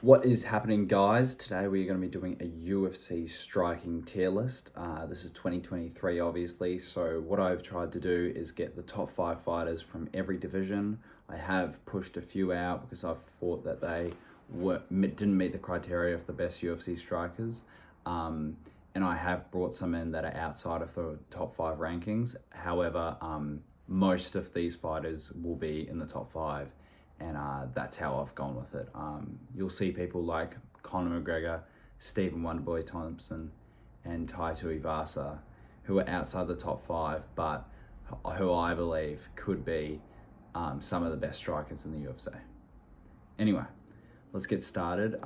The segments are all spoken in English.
What is happening, guys? Today we're going to be doing a UFC striking tier list. This is 2023, obviously. So what I've tried to do is get the top 5 fighters from every division. I have pushed a few out because I thought that they didn't meet the criteria of the best UFC strikers. And I have brought some in that are outside of the top 5 rankings. However, most of these fighters will be in the top 5. And that's how I've gone with it. You'll see people like Conor McGregor, Stephen Wonderboy Thompson, and Tai Tuivasa, who are outside the top 5, but who I believe could be some of the best strikers in the UFC. Anyway, let's get started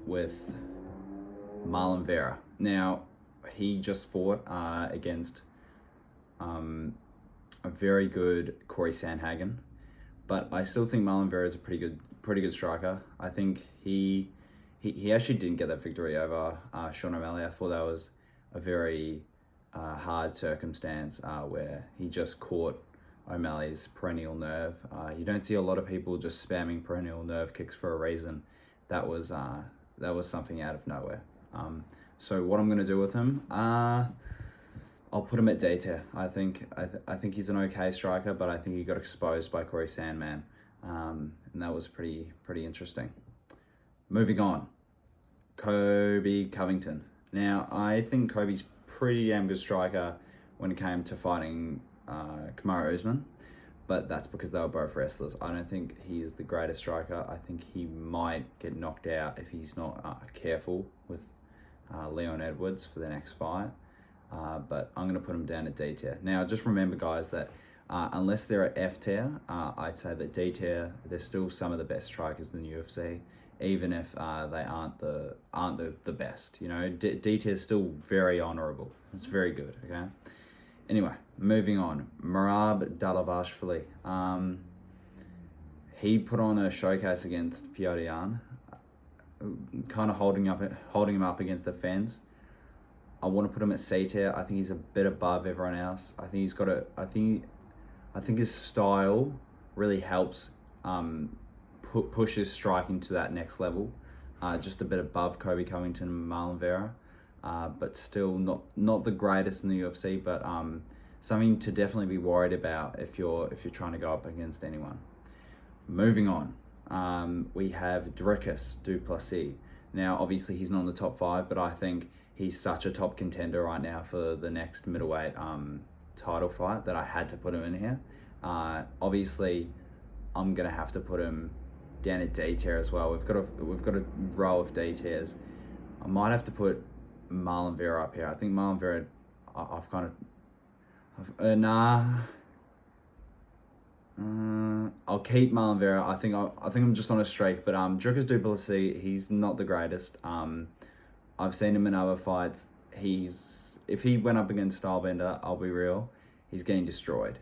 with Marlon Vera. Now, he just fought against a very good Corey Sandhagen. But I still think Marlon Vera is a pretty good striker. I think he actually didn't get that victory over Sean O'Malley. I thought that was a very hard circumstance where he just caught O'Malley's perennial nerve. You don't see a lot of people just spamming perennial nerve kicks for a reason. That was something out of nowhere. So what I'm gonna do with him? I'll put him at D tier. I think he's an okay striker, but I think he got exposed by Corey Sandman, and that was pretty interesting. Moving on, Kobe Covington. Now, I think Kobe's pretty damn good striker when it came to fighting Kamaru Usman, but that's because they were both wrestlers. I don't think he is the greatest striker. I think he might get knocked out if he's not careful with Leon Edwards for the next fight. But I'm going to put them down at D tier. Now, just remember, guys, that unless they're at F tier, I'd say that D tier, they're still some of the best strikers in the UFC, even if they aren't the best. You know, D tier is still very honorable. It's very good. Okay. Anyway, moving on. Merab Dvalishvili. He put on a showcase against Piotr Jan, kind of holding him up against the fence. I want to put him at C tier. I think he's a bit above everyone else. I think he's got I think his style really helps push his striking to that next level. Just a bit above Kobe Covington and Marlon Vera, but still not the greatest in the UFC. But something to definitely be worried about if you're trying to go up against anyone. Moving on, we have Dricus du Plessis. Now, obviously, he's not in the top 5, but I think he's such a top contender right now for the next middleweight title fight that I had to put him in here. Obviously, I'm gonna have to put him down at D tier as well. We've got a row of D tiers. I might have to put Marlon Vera up here. I think Marlon Vera, I'll keep Marlon Vera. I think I'm just on a streak. But Dricus du Plessis, he's not the greatest. I've seen him in other fights. If he went up against Stylebender, I'll be real, he's getting destroyed.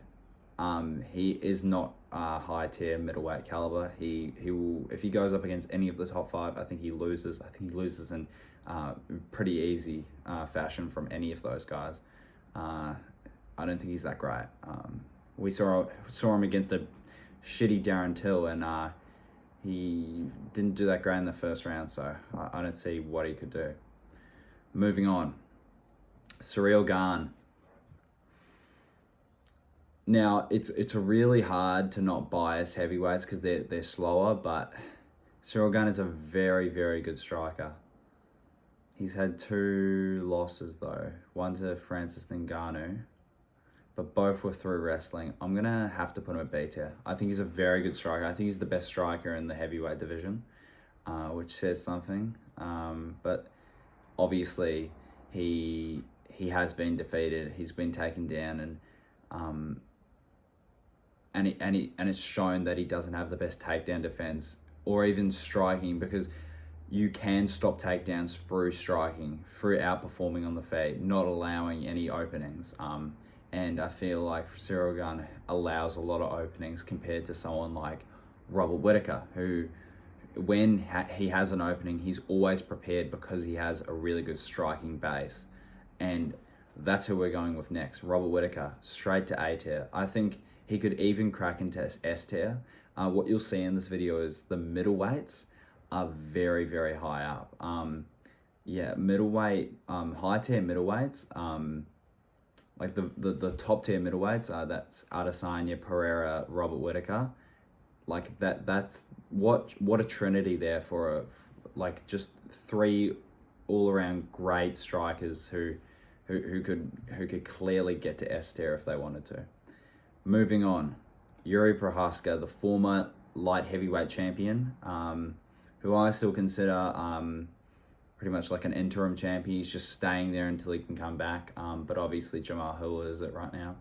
He is not high tier middleweight caliber. He will, if he goes up against any of the top 5, I think he loses. I think he loses in pretty easy fashion from any of those guys. I don't think he's that great. We saw him against a shitty Darren Till, and he didn't do that great in the first round, so I don't see what he could do. Moving on, Ciryl Gane. Now, it's really hard to not bias heavyweights because they're slower, but Ciryl Gane is a very, very good striker. He's had 2 losses, though. One to Francis Ngannou, but both were through wrestling. I'm going to have to put him at B tier. I think he's a very good striker. I think he's the best striker in the heavyweight division, which says something. But obviously, he has been defeated. He's been taken down, and it's shown that he doesn't have the best takedown defense or even striking, because you can stop takedowns through striking, through outperforming on the feet, not allowing any openings. And I feel like Ciryl Gane allows a lot of openings compared to someone like Robert Whittaker, who, when he has an opening, he's always prepared because he has a really good striking base. And that's who we're going with next. Robert Whittaker, straight to A tier. I think he could even crack into S tier. What you'll see in this video is the middleweights are very, very high up. Yeah, middleweight, high tier middleweights, like the top tier middleweights, that's Adesanya, Pereira, Robert Whittaker. Like that's what a trinity there for like just three all around great strikers who could clearly get to S tier if they wanted to. Moving on, Yuri Prohaska, the former light heavyweight champion, who I still consider pretty much like an interim champion. He's just staying there until he can come back. But obviously Jamal Hill is it right now.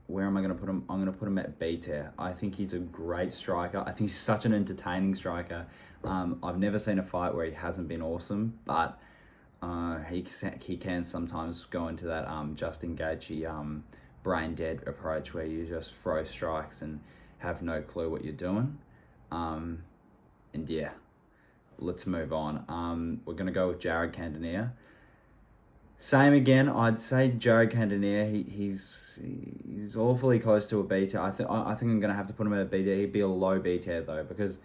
Where am I going to put him? I'm going to put him at B tier. I think he's a great striker. I think he's such an entertaining striker. I've never seen a fight where he hasn't been awesome, but he can sometimes go into that Justin Gaethje brain dead approach where you just throw strikes and have no clue what you're doing. And yeah, let's move on. We're going to go with Jared Cannonier. Same again. I'd say Jared Cannonier. He's awfully close to a B tier. I think I'm gonna have to put him at a B tier. He'd be a low B tier though, because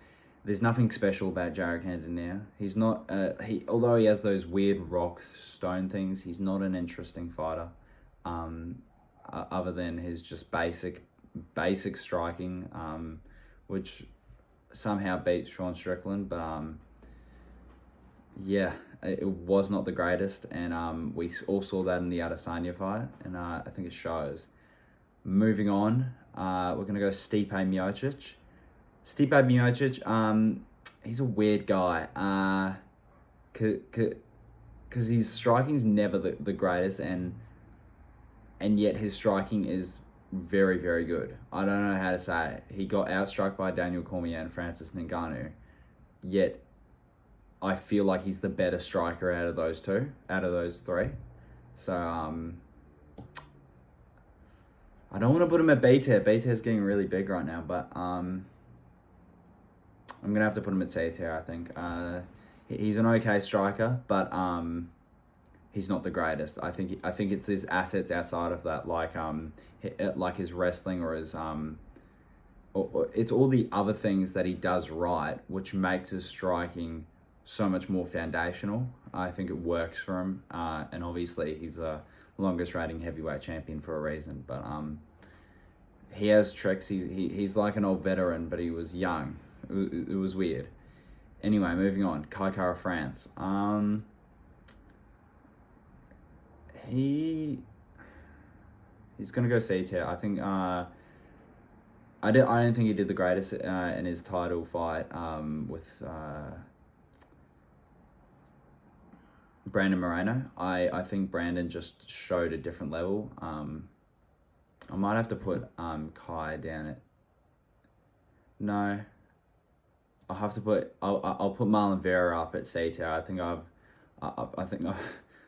there's nothing special about Jared Cannonier. He's not. Although he has those weird rock stone things, he's not an interesting fighter. Other than his just basic striking, which somehow beats Sean Strickland, but yeah, it was not the greatest, and we all saw that in the Adesanya fight, and I think it shows. Moving on, we're going to go Stipe Miocic. Stipe Miocic, he's a weird guy, because his striking's never the greatest, and yet his striking is very, very good. I don't know how to say it. He got outstruck by Daniel Cormier and Francis Ngannou, yet I feel like he's the better striker out of those three. So, I don't want to put him at B tier. B tier is getting really big right now, but I'm going to have to put him at C tier, I think. He's an okay striker, but he's not the greatest. I think it's his assets outside of that, like his wrestling or his it's all the other things that he does right, which makes his striking so much more foundational. I think it works for him, and obviously he's a longest rating heavyweight champion for a reason. But he has tricks. He's like an old veteran, but he was young. It was weird. Anyway, moving on. Kai Kara France. He's gonna go C tier. I think. I don't think he did the greatest in his title fight with Brandon Moreno. I think Brandon just showed a different level. I might have to put Kai down at. No. I'll have to put. I'll put Marlon Vera up at C tier. I think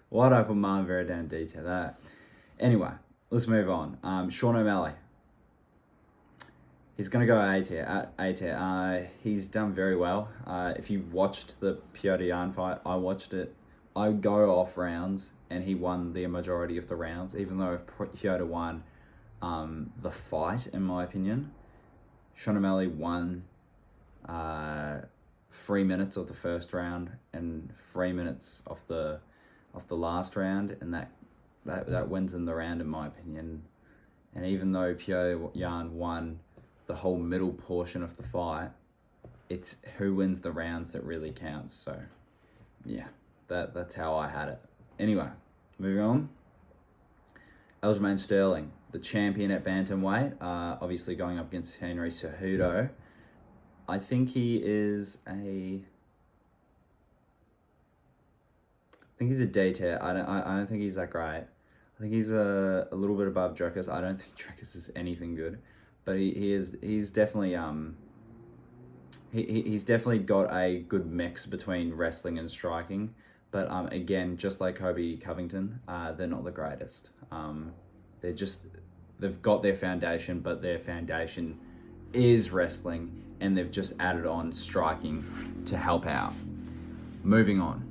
why did I put Marlon Vera down D tier? That. Anyway, let's move on. Sean O'Malley. He's gonna go A tier. He's done very well. If you watched the Piotr Jan fight, I watched it. I would go off rounds, and he won the majority of the rounds, even though Piotr won the fight, in my opinion. Sean O'Malley won 3 minutes of the first round and 3 minutes of the last round, and that wins in the round, in my opinion. And even though Piotr Jan won the whole middle portion of the fight, it's who wins the rounds that really counts. So, yeah. That's how I had it. Anyway, moving on. Aljamain Sterling, the champion at bantamweight, obviously going up against Henry Cejudo. I think he's a D tier. I don't think he's that great. I think he's a little bit above Drekas. I don't think Drekas is anything good, but he's definitely he's definitely got a good mix between wrestling and striking. But again, just like Kobe Covington, they're not the greatest. They've got their foundation, but their foundation is wrestling, and they've just added on striking to help out. Moving on.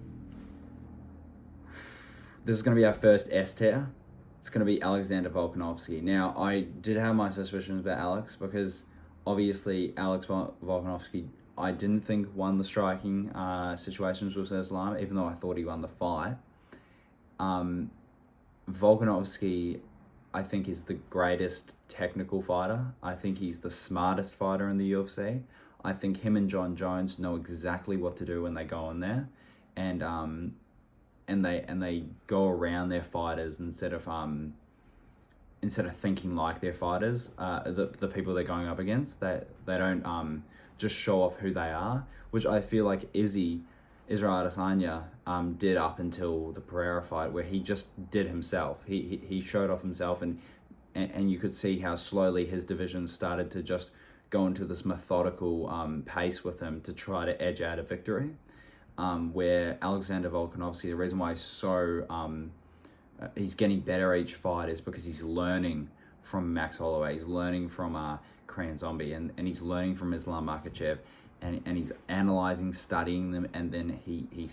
This is going to be our first S tier. It's going to be Alexander Volkanovski. Now, I did have my suspicions about Alex, because obviously Alex Volkanovski I didn't think won the striking situations with Islam, even though I thought he won the fight. Volkanovski, I think, is the greatest technical fighter. I think he's the smartest fighter in the UFC. I think him and John Jones know exactly what to do when they go in there, and they go around their fighters instead of thinking like their fighters. The people they're going up against, they don't just show off who they are, which I feel like Israel Adesanya did up until the Pereira fight, where he just did himself. He showed off himself, and you could see how slowly his division started to just go into this methodical pace with him to try to edge out a victory. Where Alexander Volkanovski, the reason why he's getting better each fight is because he's learning from Max Holloway, he's learning from Korean Zombie, and he's learning from Islam Makhachev, and he's analyzing, studying them, and then he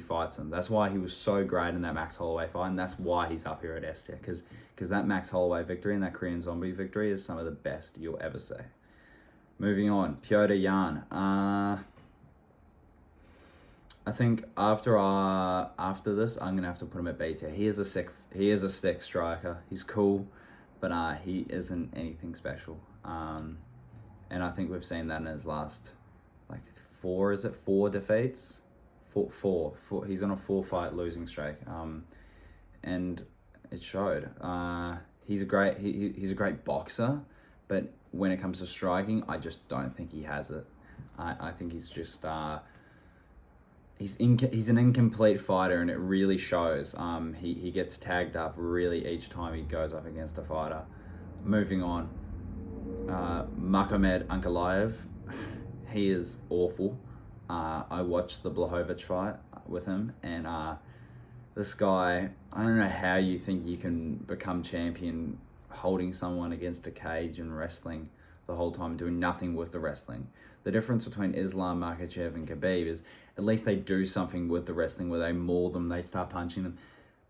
fights them. That's why he was so great in that Max Holloway fight, and that's why he's up here at S tier, because that Max Holloway victory and that Korean Zombie victory is some of the best you'll ever see. Moving on, Piotr Jan. I think after this, I'm gonna have to put him at B tier. He is a sick striker. He's cool, but he isn't anything special. And I think we've seen that in his last four defeats, four. He's on a 4-fight losing streak. And it showed. He's a great boxer, but when it comes to striking, I just don't think he has it. I think he's just he's an incomplete fighter, and it really shows. He gets tagged up really each time he goes up against a fighter. Moving on, Magomed Ankalaev, he is awful. I watched the Blachowicz fight with him, and this guy, I don't know how you think you can become champion holding someone against a cage and wrestling the whole time, doing nothing with the wrestling. The difference between Islam Makhachev and Khabib is at least they do something with the wrestling, where they maul them, they start punching them.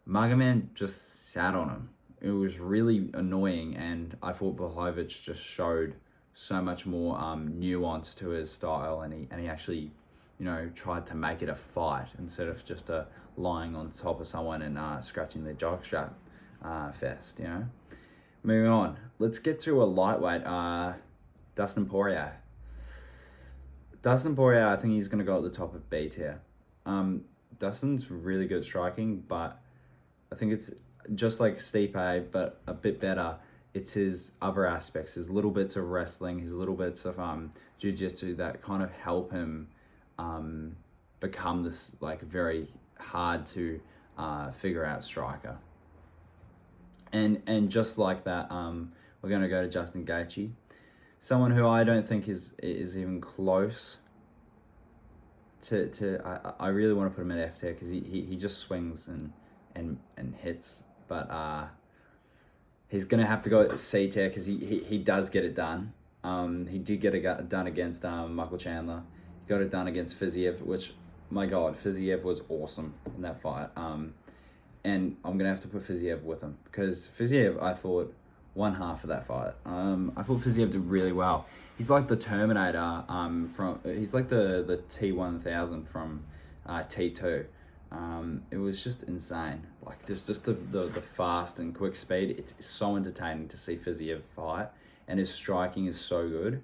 Magomed just sat on him. It was really annoying, and I thought Blachowicz just showed so much more nuance to his style, and he actually, tried to make it a fight instead of just lying on top of someone and scratching their jockstrap fest. Moving on, let's get to a lightweight, Dustin Poirier. Dustin Poirier, I think he's going to go at the top of B tier. Dustin's really good striking, but I think it's just like Stipe, but a bit better. It's his other aspects, his little bits of wrestling, his little bits of jiu-jitsu that kind of help him become this very hard to figure out striker. And just like that, we're going to go to Justin Gaethje. Someone who I don't think is even close to I really want to put him in F tier, because he just swings and hits, but he's gonna have to go at C tier, because he does get it done. He did get it done against Michael Chandler. He got it done against Fiziev, which, my God, Fiziev was awesome in that fight. And I'm gonna have to put Fiziev with him, because Fiziev, I thought, one half of that fight. I thought Fiziev did really well. He's like the Terminator. He's like the T-1000 from T2. It was just insane. Just the fast and quick speed. It's so entertaining to see Fiziev fight, and his striking is so good.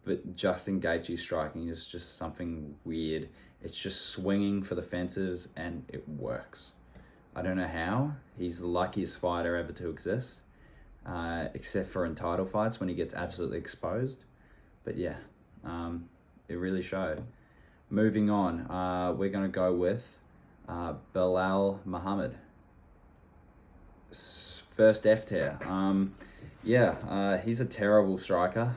But Justin Gaethje's striking is just something weird. It's just swinging for the fences, and it works. I don't know how. He's the luckiest fighter ever to exist. Except for in title fights when he gets absolutely exposed. But yeah, it really showed. Moving on, we're going to go with Belal Muhammad. First F tier. He's a terrible striker.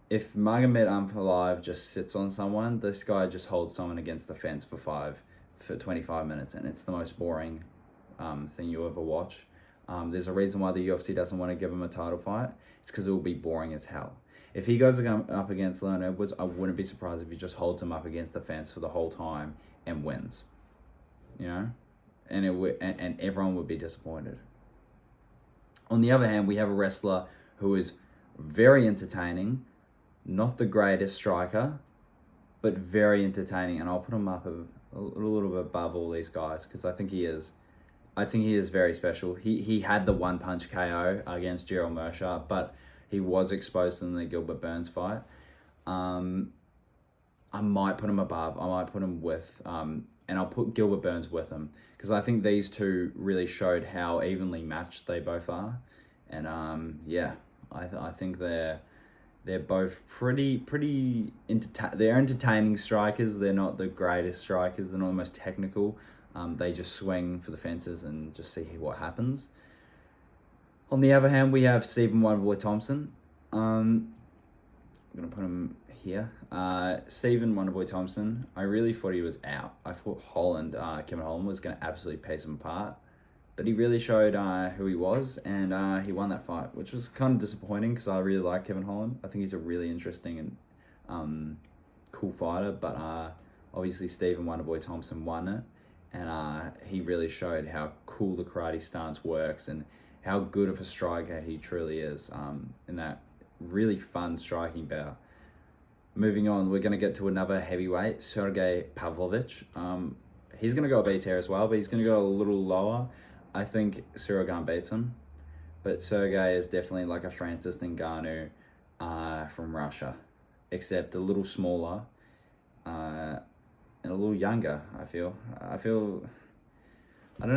If Magomed Ankalaev just sits on someone, this guy just holds someone against the fence for 25 minutes, and it's the most boring thing you ever watch. There's a reason why the UFC doesn't want to give him a title fight. It's because it will be boring as hell. If he goes up against Leon Edwards, I wouldn't be surprised if he just holds him up against the fence for the whole time and wins. And everyone would be disappointed. On the other hand, we have a wrestler who is very entertaining, Not the greatest striker, but very entertaining, and I'll put him up a little bit above all these guys because I think he is. I think he is very special. He had the one punch KO against Gerald Mershaw, but he was exposed in the Gilbert Burns fight. I might put him above. I might put him with, and I'll put Gilbert Burns with him because I think these two really showed how evenly matched they both are, and I think they're both pretty they're entertaining strikers. They're not the greatest strikers. They're not the most technical. They just swing for the fences and just see what happens. On the other hand, we have Stephen Wonderboy Thompson. I'm gonna put him here. Stephen Wonderboy Thompson. I really thought he was out. I thought Kevin Holland was gonna absolutely pace him apart, but he really showed who he was, and he won that fight, which was kind of disappointing because I really like Kevin Holland. I think he's a really interesting and cool fighter, but obviously Stephen Wonderboy Thompson won it, and he really showed how cool the karate stance works and how good of a striker he truly is in that really fun striking bout. Moving on, we're going to get to another heavyweight, Sergey Pavlovich. He's going to go a B tier as well, but he's going to go a little lower. I think Suragan beats him, but Sergey is definitely like a Francis Ngannou from Russia, except a little smaller and a little younger, I feel. I don't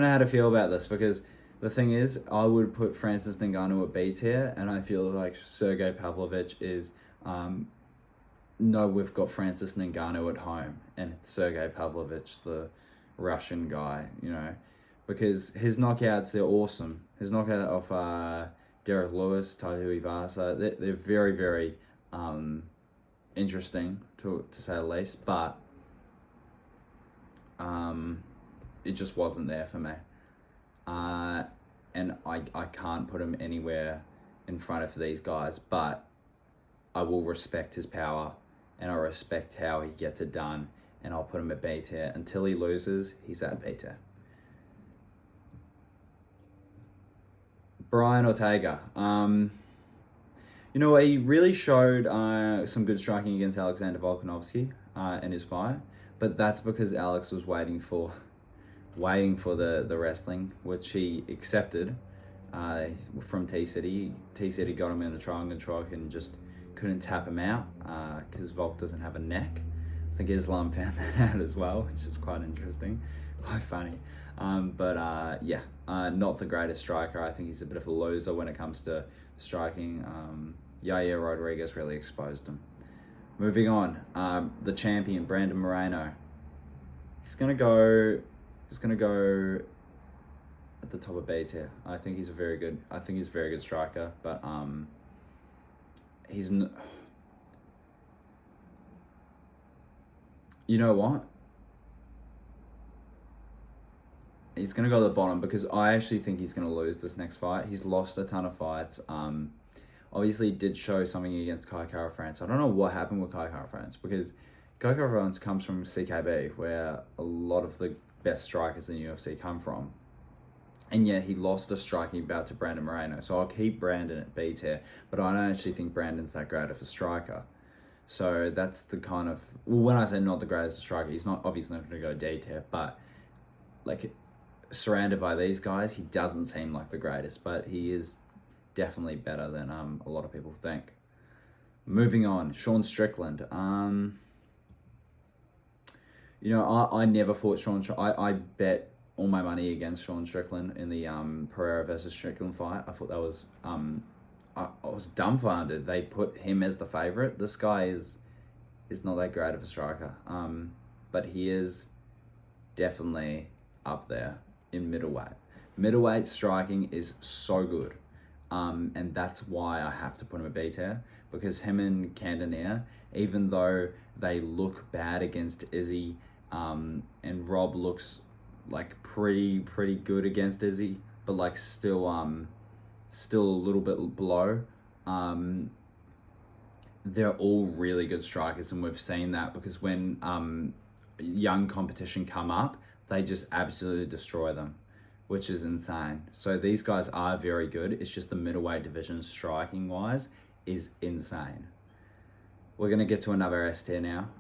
know how to feel about this because the thing is, I would put Francis Ngannou at B tier, and I feel like Sergey Pavlovich is... no, we've got Francis Ngannou at home, and it's Sergey Pavlovich, the Russian guy, because his knockouts, they're awesome. His knockout of Derek Lewis, Taihu Ivasa, they're very, very interesting, to say the least, but it just wasn't there for me. And I can't put him anywhere in front of these guys, but I will respect his power, and I respect how he gets it done, and I'll put him at B tier. Until he loses, he's at B tier. Brian Ortega. He really showed some good striking against Alexander Volkanovski in his fight, but that's because Alex was waiting for the wrestling, which he accepted from T-City. T-City got him in a triangle and just couldn't tap him out because Volk doesn't have a neck. I think Islam found that out as well, which is quite interesting, quite funny. Not the greatest striker. I think he's a bit of a loser when it comes to striking. Yair Rodriguez really exposed him. Moving on, the champion, Brandon Moreno. He's gonna go at the top of B tier. I think he's a very good striker, but you know what? He's going to go to the bottom because I actually think he's going to lose this next fight. He's lost a ton of fights. Obviously, he did show something against Kai Kara France. I don't know what happened with Kai Kara France because Kai Kara France comes from CKB, where a lot of the best strikers in UFC come from. And yet he lost a striking bout to Brandon Moreno. So I'll keep Brandon at B tier, but I don't actually think Brandon's that great of a striker. So that's the kind of... Well, when I say not the greatest striker, he's not obviously not going to go D tier, but like surrounded by these guys, he doesn't seem like the greatest, but he is definitely better than a lot of people think. Moving on, Sean Strickland. I never fought Sean. I bet all my money against Sean Strickland in the Pereira versus Strickland fight. I thought that was I was dumbfounded. They put him as the favorite. This guy is not that great of a striker. But he is definitely up there in middleweight. Middleweight striking is so good. And that's why I have to put him at B tier, because him and Cannonier, even though they look bad against Izzy, and Rob looks like pretty good against Izzy, but like still a little bit below. They're all really good strikers, and we've seen that because when young competition come up, they just absolutely destroy them, which is insane. So these guys are very good. It's just the middleweight division striking wise is insane. we're going to get to another S tier now.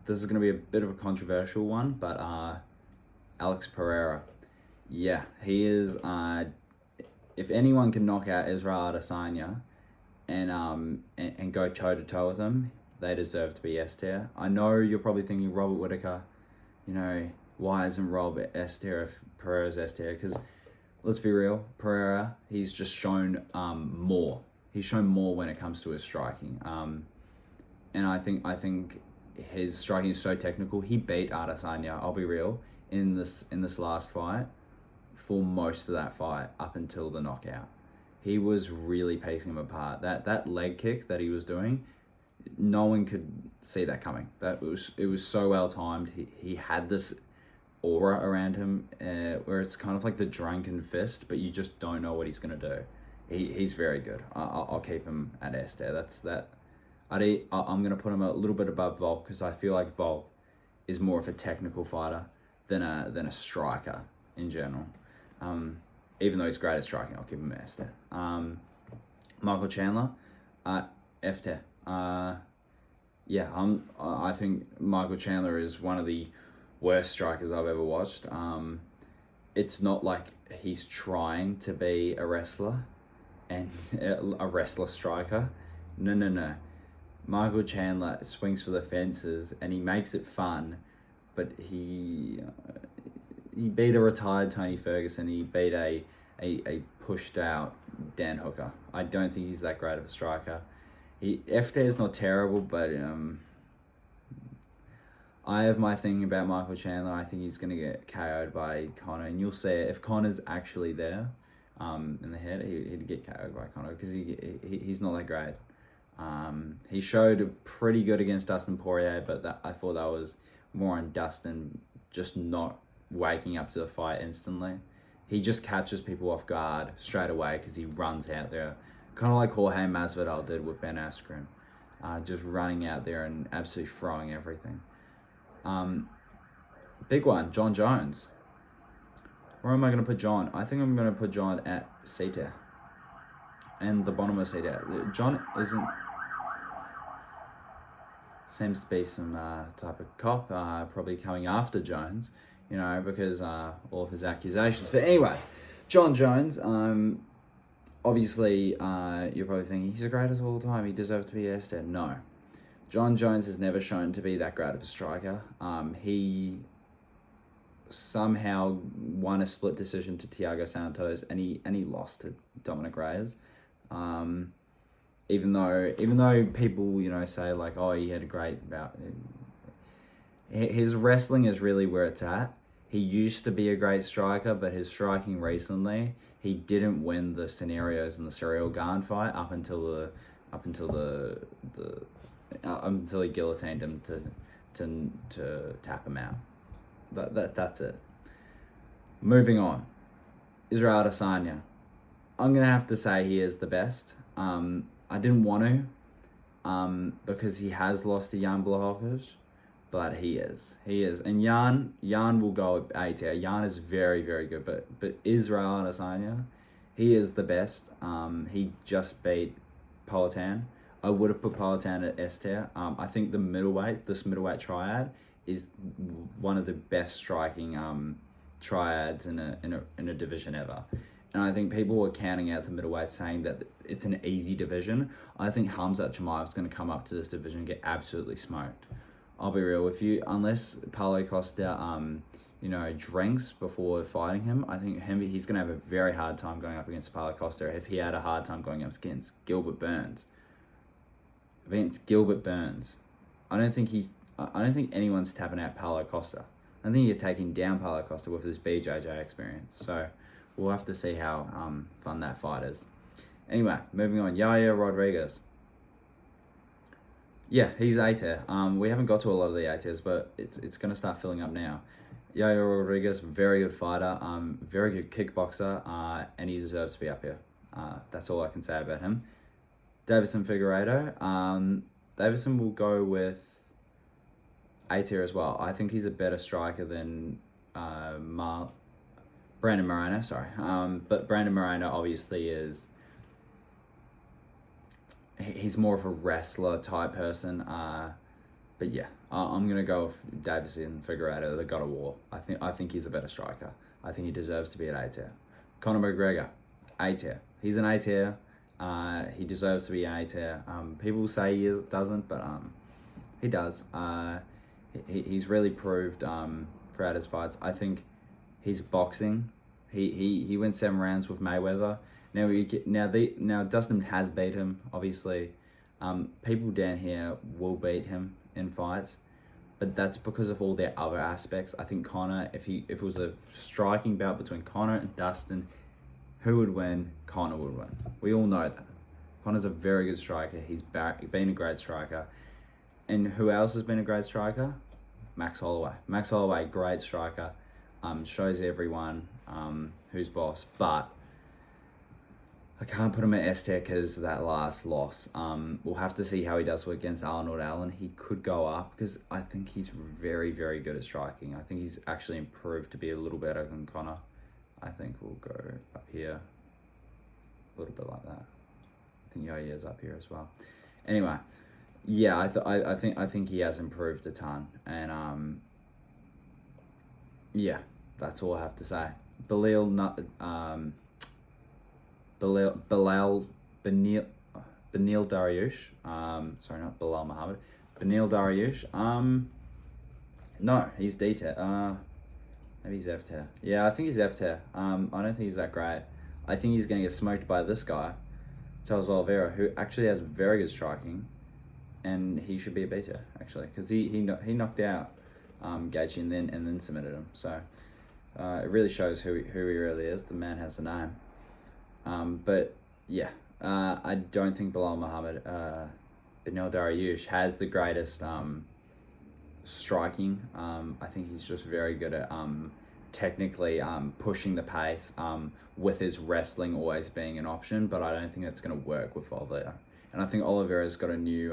This is going to be a bit of a controversial one, but Alex Pereira. Yeah, he is... if anyone can knock out Israel Adesanya and go toe-to-toe with him, they deserve to be S tier. I know you're probably thinking, Robert Whittaker, why isn't Rob S tier if Pereira's S tier? Because let's be real, Pereira, he's just shown more. He's shown more when it comes to his striking. And I think his striking is so technical. He beat Adesanya, I'll be real, in this last fight for most of that fight up until the knockout. He was really pacing him apart. That leg kick that he was doing, no one could see that coming. It was so well timed. He had this aura around him where it's kind of like the drunken fist, but you just don't know what he's gonna do. He's very good. I'll keep him at S there. I'm gonna put him a little bit above Volk because I feel like Volk is more of a technical fighter than a striker in general. Even though he's great at striking, I'll keep him S there. Michael Chandler, F tier. I think Michael Chandler is one of the worst strikers I've ever watched. It's not like he's trying to be a wrestler and a wrestler striker. No. Michael Chandler swings for the fences and he makes it fun, but he beat a retired Tony Ferguson. He beat a pushed out Dan Hooker. I don't think he's that great of a striker. F tier is not terrible, but I have my thing about Michael Chandler. I think he's going to get KO'd by Conor, and you'll see it. If Conor's actually there in the head, he'd get KO'd by Conor because he's not that great. He showed pretty good against Dustin Poirier, but I thought that was more on Dustin just not waking up to the fight instantly. He just catches people off guard straight away because he runs out there. Kind of like Jorge Masvidal did with Ben Askren. Just running out there and absolutely throwing everything. Big one, John Jones. Where am I going to put John? I think I'm going to put John at C tier. And the bottom of C tier. John seems to be some type of cop, probably coming after Jones, because all of his accusations. But anyway, John Jones, obviously, you're probably thinking, he's the greatest of all time, he deserves to be S tier. No. John Jones has never shown to be that great of a striker. He somehow won a split decision to Thiago Santos, and he lost to Dominic Reyes. Even though people say like, oh, he had a great bout. His wrestling is really where it's at. He used to be a great striker, but his striking recently, he didn't win the scenarios in the Cyril Gane fight up until he guillotined him to tap him out. That's it. Moving on, Israel Adesanya. I'm gonna have to say he is the best. I didn't want to, because he has lost to Jan Blachowicz, but he is, and Jan will go A tier. Jan is very, very good, but Israel Adesanya, he is the best. He just beat Poatan. I would have put Poatan at S tier. I think this middleweight triad is one of the best striking triads in a division ever. And I think people were counting out the middleweight, saying that it's an easy division. I think Khamzat Chimaev's going to come up to this division and get absolutely smoked. I'll be real with you. Unless Paulo Costa, drinks before fighting him, I think he's going to have a very hard time going up against Paulo Costa if he had a hard time going up against Gilbert Burns. I don't think anyone's tapping out Paulo Costa. I think you're taking down Paulo Costa with his BJJ experience. So we'll have to see how fun that fight is. Anyway, moving on. Yair Rodriguez. Yeah, he's A tier. We haven't got to a lot of the A tiers, but it's going to start filling up now. Yair Rodriguez, very good fighter, very good kickboxer, and he deserves to be up here. That's all I can say about him. Davison Figueiredo. Davison will go with A tier as well. I think he's a better striker than Brandon Moreno, but Brandon Moreno obviously is he's more of a wrestler type person. But yeah, I'm gonna go with Davison and Figueiredo, the God of War. I think he's a better striker. I think he deserves to be an A tier. Conor McGregor, A tier. He's an A tier. He deserves to be an A tier. People say doesn't, but he does. He's really proved throughout his fights. I think his boxing. He went 7 rounds with Mayweather. Now Dustin has beat him. Obviously, people down here will beat him in fights, but that's because of all their other aspects. I think Conor, if it was a striking bout between Conor and Dustin, who would win? Conor would win. We all know that. Conor's a very good striker. He's been a great striker. And who else has been a great striker? Max Holloway. Max Holloway, great striker. Shows everyone who's boss. But I can't put him at S tier because that last loss. We'll have to see how he does against Arnold Allen. He could go up because I think he's very, very good at striking. I think he's actually improved to be a little better than Conor. I think we'll go up here, a little bit like that. I think Yair's up here as well. Anyway, yeah, I think he has improved a ton, and yeah, that's all I have to say. Benil Dariush. Sorry, not Bilal Muhammad. Benil Dariush. No, he's D tier. Maybe he's F tier. Yeah, I think he's F tier. I don't think he's that great. I think he's gonna get smoked by this guy, Charles Oliveira, who actually has very good striking, and he should be a B tier actually, because he knocked out Gaethje and then submitted him. So it really shows who he really is. The man has a name. But yeah, I don't think Bilal Muhammad, Benil Dariush has the greatest striking. I think he's just very good at technically pushing the pace with his wrestling always being an option, but I don't think that's going to work with Oliveira. And I think Oliveira's got a new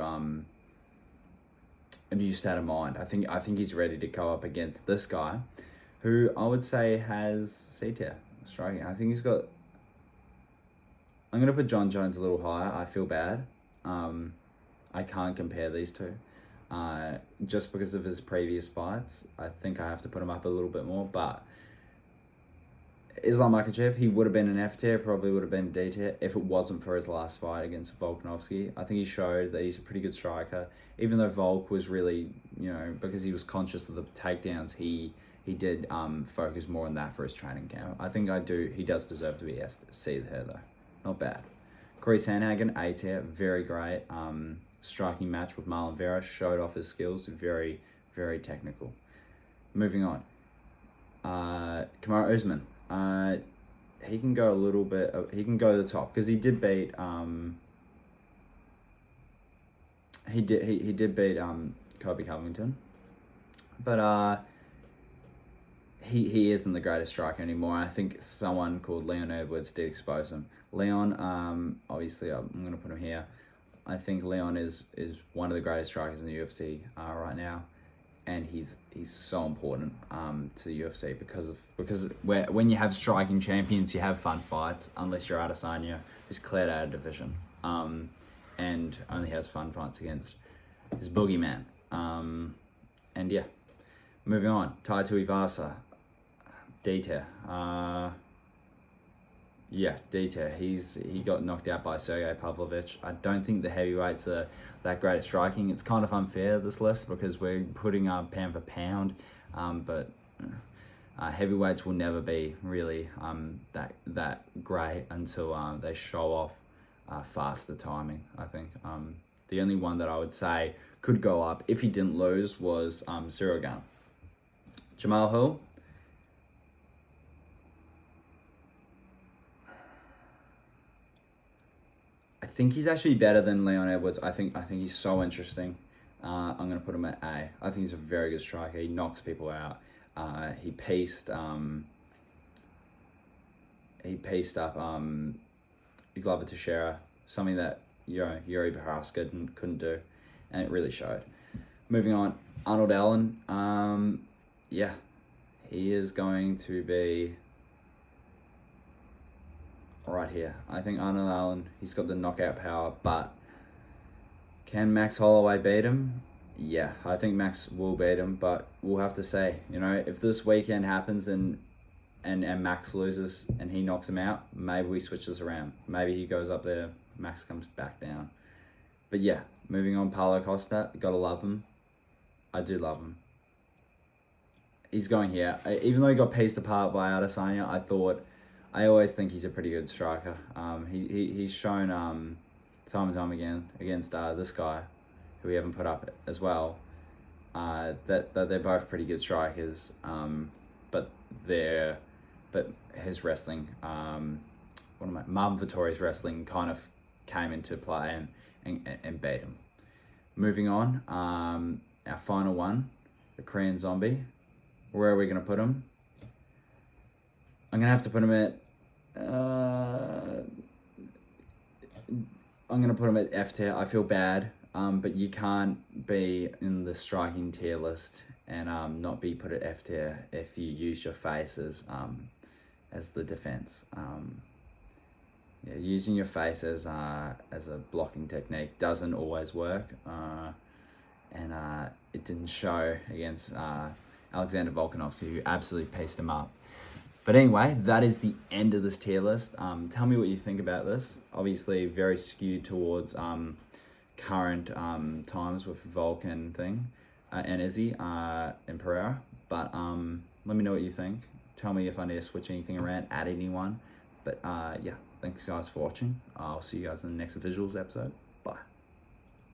state of mind. I think he's ready to go up against this guy, who I would say has C tier striking. I think he's got. I'm gonna put John Jones a little higher. I feel bad. I can't compare these two. Just because of his previous fights, I think I have to put him up a little bit more. But Islam Makhachev, he would have been an F tier, probably would have been D tier if it wasn't for his last fight against Volkanovski. I think he showed that he's a pretty good striker, even though Volk was really, because he was conscious of the takedowns, he did focus more on that for his training camp. I think he does deserve to be C tier though. Not bad. Corey Sandhagen, A tier, very great. Striking match with Marlon Vera, showed off his skills, very, very technical. Moving on. Kamaru Usman. He can go a little bit. He can go to the top because he did beat. He did beat Kobe Covington, but he isn't the greatest striker anymore. I think someone called Leon Edwards did expose him. Leon, obviously, I'm gonna put him here. I think Leon is one of the greatest strikers in the UFC right now, and he's so important to the UFC because when you have striking champions, you have fun fights. Unless you're Adesanya, who's cleared out of division, and only has fun fights against his boogeyman. And yeah, moving on. Tai Tuivasa, D tier. Yeah, D tier. He got knocked out by Sergey Pavlovich. I don't think the heavyweights are that great at striking. It's kind of unfair, this list, because we're putting pound for pound, but heavyweights will never be really that great until they show off faster timing, I think. The only one that I would say could go up if he didn't lose was Cyril Gane. Jamal Hill. I think he's actually better than Leon Edwards. I think he's so interesting. I'm gonna put him at A. I think he's a very good striker. He knocks people out. He paced up Glover Teixeira, something that Yuri Prochazka couldn't do, and it really showed. Moving on, Arnold Allen. Yeah, he is going to be right here. I think Arnold Allen, he's got the knockout power, but Can Max Holloway beat him? Yeah, I think Max will beat him, but we'll have to say, if this weekend happens and Max loses and he knocks him out, maybe we switch this around. Maybe he goes up there, Max comes back down. But yeah, moving on, Paulo Costa, gotta love him. I do love him. He's going here. Even though he got pieced apart by Adesanya, I always think he's a pretty good striker. He's shown time and time again against this guy, who we haven't put up as well, that they're both pretty good strikers. But his wrestling, Marvin Vettori's wrestling kind of came into play and beat him. Moving on, our final one, the Korean Zombie. Where are we going to put him? I'm going to have to put him at... I'm going to put him at F tier. I feel bad, but you can't be in the striking tier list and not be put at F tier if you use your face as the defense. Using your face as a blocking technique doesn't always work, and it didn't show against Alexander Volkanovski, who absolutely paced him up. But anyway, that is the end of this tier list. Tell me what you think about this. Obviously, very skewed towards current times with Volkan thing and Izzy and Pereira. But let me know what you think. Tell me if I need to switch anything around, add anyone. But yeah, thanks guys for watching. I'll see you guys in the next visuals episode.